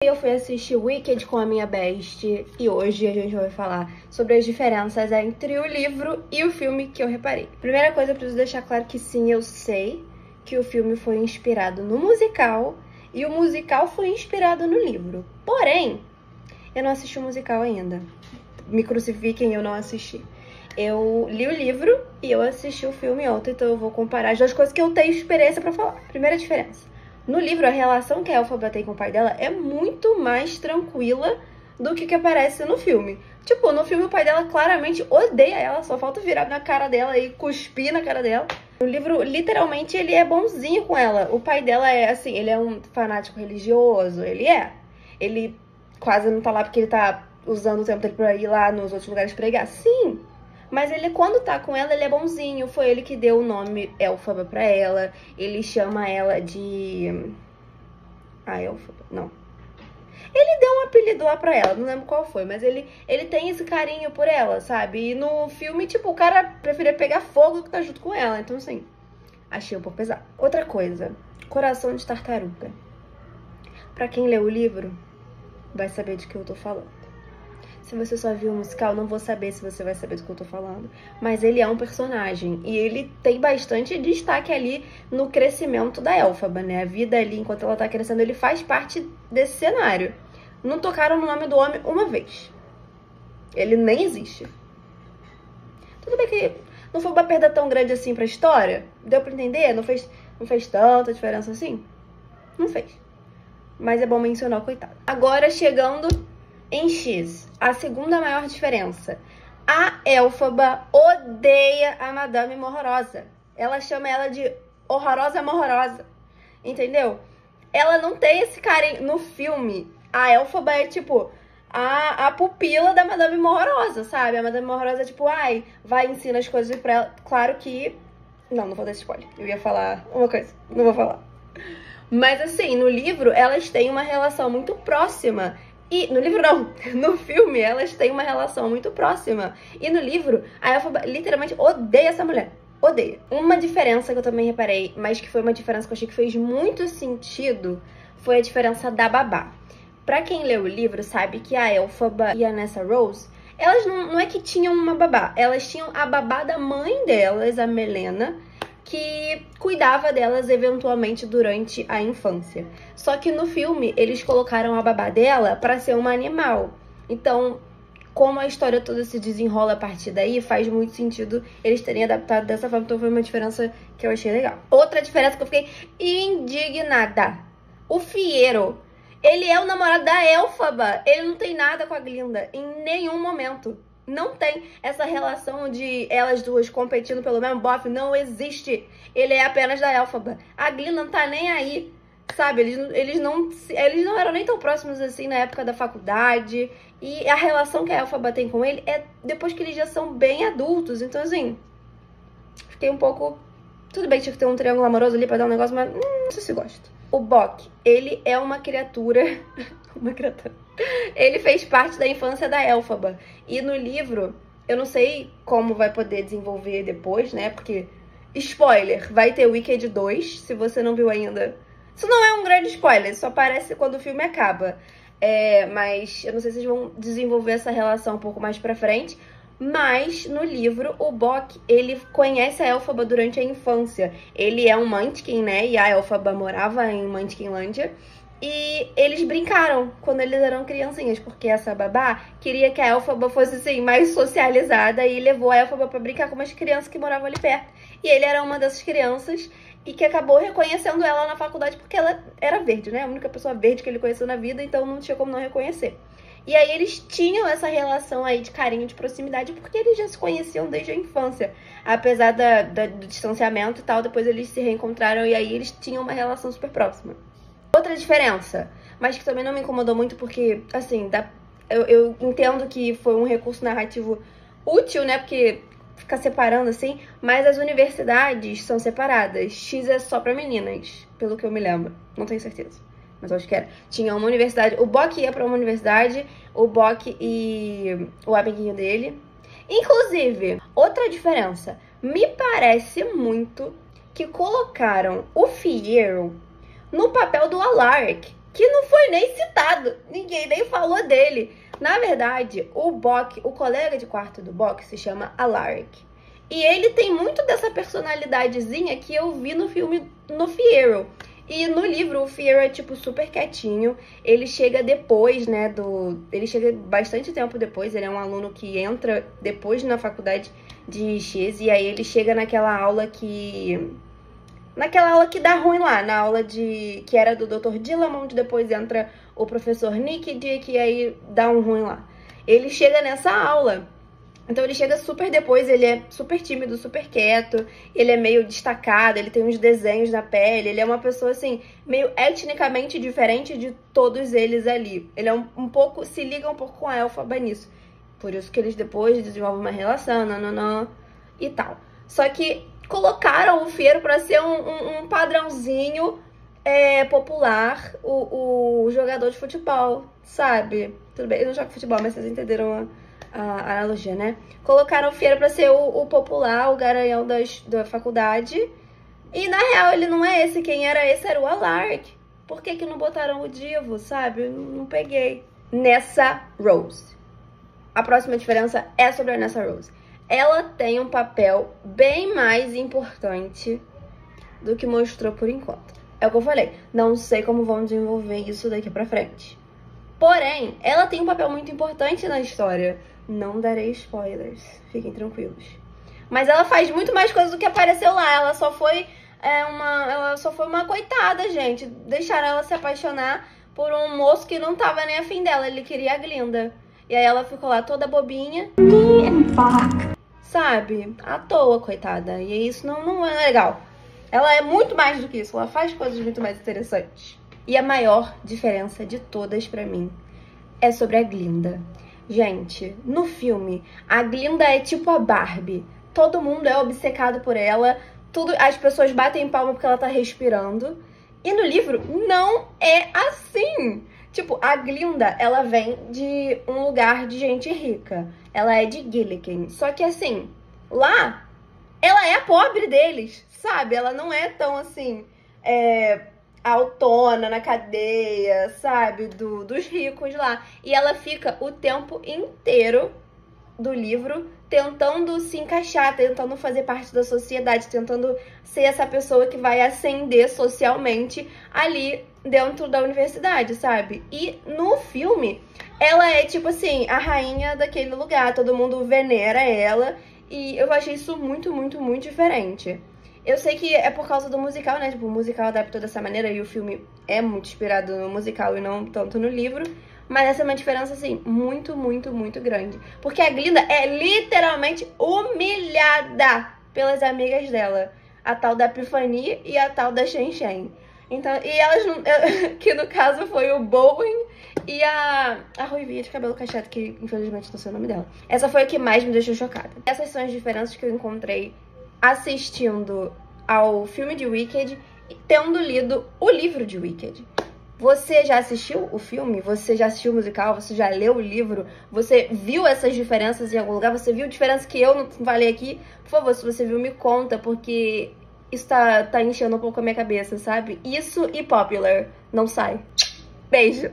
Eu fui assistir Wicked com a minha best e hoje a gente vai falar sobre as diferenças entre o livro e o filme que eu reparei. Primeira coisa, eu preciso deixar claro que sim, eu sei que o filme foi inspirado no musical e o musical foi inspirado no livro. Porém, eu não assisti o musical ainda. Me crucifiquem, eu não assisti. Eu li o livro e eu assisti o filme ontem, então eu vou comparar as duas coisas que eu tenho experiência pra falar. Primeira diferença. No livro, a relação que a Elphaba tem com o pai dela é muito mais tranquila do que aparece no filme. Tipo, no filme o pai dela claramente odeia ela, só falta virar na cara dela e cuspir na cara dela. No livro, literalmente, ele é bonzinho com ela. O pai dela é, assim, ele é um fanático religioso, ele é. Ele quase não tá lá porque ele tá usando o tempo dele pra ir lá nos outros lugares pregar. Sim! Mas ele, quando tá com ela, ele é bonzinho. Foi ele que deu o nome Elphaba pra ela. Ele chama ela de... Elphaba? Não. Ele deu um apelido lá pra ela, não lembro qual foi. Mas ele tem esse carinho por ela, sabe? E no filme, tipo, o cara preferia pegar fogo do que tá junto com ela. Então, assim, achei um pouco pesado. Outra coisa. Coração de Tartaruga. Pra quem leu o livro, vai saber de que eu tô falando. Se você só viu o musical, não vou saber se você vai saber do que eu tô falando. Mas ele é um personagem. E ele tem bastante destaque ali no crescimento da Elphaba, né? A vida ali, enquanto ela tá crescendo, ele faz parte desse cenário. Não tocaram no nome do homem uma vez. Ele nem existe. Tudo bem que não foi uma perda tão grande assim pra história. Deu pra entender? Não fez tanta diferença assim? Não fez. Mas é bom mencionar o coitado. Agora, chegando em X, a segunda maior diferença. A Elphaba odeia a Madame Morrosa. Ela chama ela de horrorosa morrosa. Entendeu? Ela não tem esse carinho. No filme, a Elphaba é tipo a pupila da Madame Morrosa, sabe? A Madame Morrosa é tipo, ai, vai e ensina as coisas pra ela. Claro que... Não vou dar spoiler. Eu ia falar uma coisa. Não vou falar. Mas assim, no livro, elas têm uma relação muito próxima. E no livro não, no filme elas têm uma relação muito próxima. E no livro, a Elphaba literalmente odeia essa mulher. Odeia. Uma diferença que eu também reparei, mas que foi uma diferença que eu achei que fez muito sentido, foi a diferença da babá. Pra quem leu o livro, sabe que a Elphaba e a Nessa Rose, elas não é que tinham uma babá. Elas tinham a babá da mãe delas, a Melena, que cuidava delas eventualmente durante a infância. Só que no filme, eles colocaram a babá dela pra ser uma animal. Então, como a história toda se desenrola a partir daí, faz muito sentido eles terem adaptado dessa forma. Então foi uma diferença que eu achei legal. Outra diferença que eu fiquei indignada. O Fiyero, ele é o namorado da Elphaba. Ele não tem nada com a Glinda em nenhum momento. Não tem essa relação de elas duas competindo pelo mesmo bofe. Não existe. Ele é apenas da Elphaba. A Glinda não tá nem aí, sabe? Eles não eram nem tão próximos assim na época da faculdade. E a relação que a Elphaba tem com ele é depois que eles já são bem adultos. Então, assim, fiquei um pouco... Tudo bem que tinha que ter um triângulo amoroso ali pra dar um negócio, mas não sei se gosto. O Boq, ele é uma criatura... uma criatura... Ele fez parte da infância da Elphaba. E no livro, eu não sei como vai poder desenvolver depois, né? Porque, spoiler, vai ter Wicked 2, se você não viu ainda. Isso não é um grande spoiler, só aparece quando o filme acaba. Mas eu não sei se eles vão desenvolver essa relação um pouco mais pra frente. Mas, no livro, o Boq, ele conhece a Elphaba durante a infância. Ele é um Munchkin, né? E a Elphaba morava em Munchkinlândia. E eles brincaram quando eles eram criancinhas, porque essa babá queria que a Elphaba fosse, assim, mais socializada e levou a Elphaba pra brincar com umas crianças que moravam ali perto. E ele era uma dessas crianças e que acabou reconhecendo ela na faculdade porque ela era verde, né? A única pessoa verde que ele conheceu na vida, então não tinha como não reconhecer. E aí eles tinham essa relação aí de carinho, de proximidade, porque eles já se conheciam desde a infância. Apesar do distanciamento e tal, depois eles se reencontraram e aí eles tinham uma relação super próxima. Outra diferença, mas que também não me incomodou muito porque, assim, eu entendo que foi um recurso narrativo útil, né? Porque fica separando, assim, mas as universidades são separadas. X é só pra meninas, pelo que eu me lembro. Não tenho certeza, mas eu acho que era. Tinha uma universidade, o Boq ia pra uma universidade, o Boq e o amiguinho dele. Inclusive, outra diferença, me parece muito que colocaram o Fiyero no papel do Alaric. que não foi nem citado. Ninguém nem falou dele. Na verdade, o Boq, o colega de quarto do Boq, se chama Alaric. E ele tem muito dessa personalidadezinha que eu vi no filme, no Fiyero. E no livro, o Fiyero é, tipo, super quietinho. Ele chega depois, né, ele chega bastante tempo depois. Ele é um aluno que entra depois na faculdade de X. E aí ele chega naquela aula que dá ruim lá. Na aula que era do Dr. Dillamond. Depois entra o professor Nick Dick e aí dá um ruim lá. Ele chega nessa aula. Então ele chega super depois, ele é super tímido, super quieto, ele é meio destacado, ele tem uns desenhos na pele, ele é uma pessoa, assim, meio etnicamente diferente de todos eles ali. Ele é um pouco, se liga um pouco com a Elphaba nisso. Por isso que eles depois desenvolvem uma relação, nananã, e tal. Só que colocaram o Fiyero pra ser um padrãozinho popular, o jogador de futebol, sabe? Tudo bem, eu não jogo futebol, mas vocês entenderam a analogia, né? Colocaram o Fiyero pra ser o popular, o garanhão da faculdade. E na real ele não é esse. Quem era esse era o Alaric. Por que não botaram o Divo, sabe? Eu não peguei. Nessa Rose. A próxima diferença é sobre a Nessa Rose. Ela tem um papel bem mais importante do que mostrou por enquanto. É o que eu falei. Não sei como vão desenvolver isso daqui pra frente. Porém, ela tem um papel muito importante na história. Não darei spoilers, fiquem tranquilos. Mas ela faz muito mais coisas do que apareceu lá. Ela só foi uma coitada, gente. Deixaram ela se apaixonar por um moço que não tava nem afim dela. Ele queria a Glinda. E aí ela ficou lá toda bobinha. Sabe? À toa, coitada. E isso não é legal. Ela é muito mais do que isso. Ela faz coisas muito mais interessantes. E a maior diferença de todas pra mim é sobre a Glinda. Gente, no filme, a Glinda é tipo a Barbie. Todo mundo é obcecado por ela. As pessoas batem palma porque ela tá respirando. E no livro, não é assim. Tipo, a Glinda, ela vem de um lugar de gente rica. Ela é de Gilliken. Só que assim, lá, ela é a pobre deles, sabe? Ela não é tão assim... autona na cadeia, sabe? Dos ricos lá. E ela fica o tempo inteiro do livro tentando se encaixar, tentando fazer parte da sociedade, tentando ser essa pessoa que vai ascender socialmente ali dentro da universidade, sabe? E no filme, ela é tipo assim, a rainha daquele lugar, todo mundo venera ela. E eu achei isso muito, muito, muito diferente. Eu sei que é por causa do musical, né? Tipo, o musical adaptou dessa maneira e o filme é muito inspirado no musical e não tanto no livro. Mas essa é uma diferença, assim, muito, muito, muito grande. Porque a Glinda é literalmente humilhada pelas amigas dela. A tal da Epiphanie e a tal da Shen Shen. Então, e elas não... que no caso foi o Bowen e a ruivinha de cabelo cacheado, que infelizmente não sei o nome dela. Essa foi a que mais me deixou chocada. Essas são as diferenças que eu encontrei assistindo ao filme de Wicked e tendo lido o livro de Wicked. Você já assistiu o filme? Você já assistiu o musical? Você já leu o livro? Você viu essas diferenças em algum lugar? Você viu diferença que eu não falei aqui? Por favor, se você viu, me conta, porque isso tá enchendo um pouco a minha cabeça, sabe? Isso e Popular não sai. Beijo!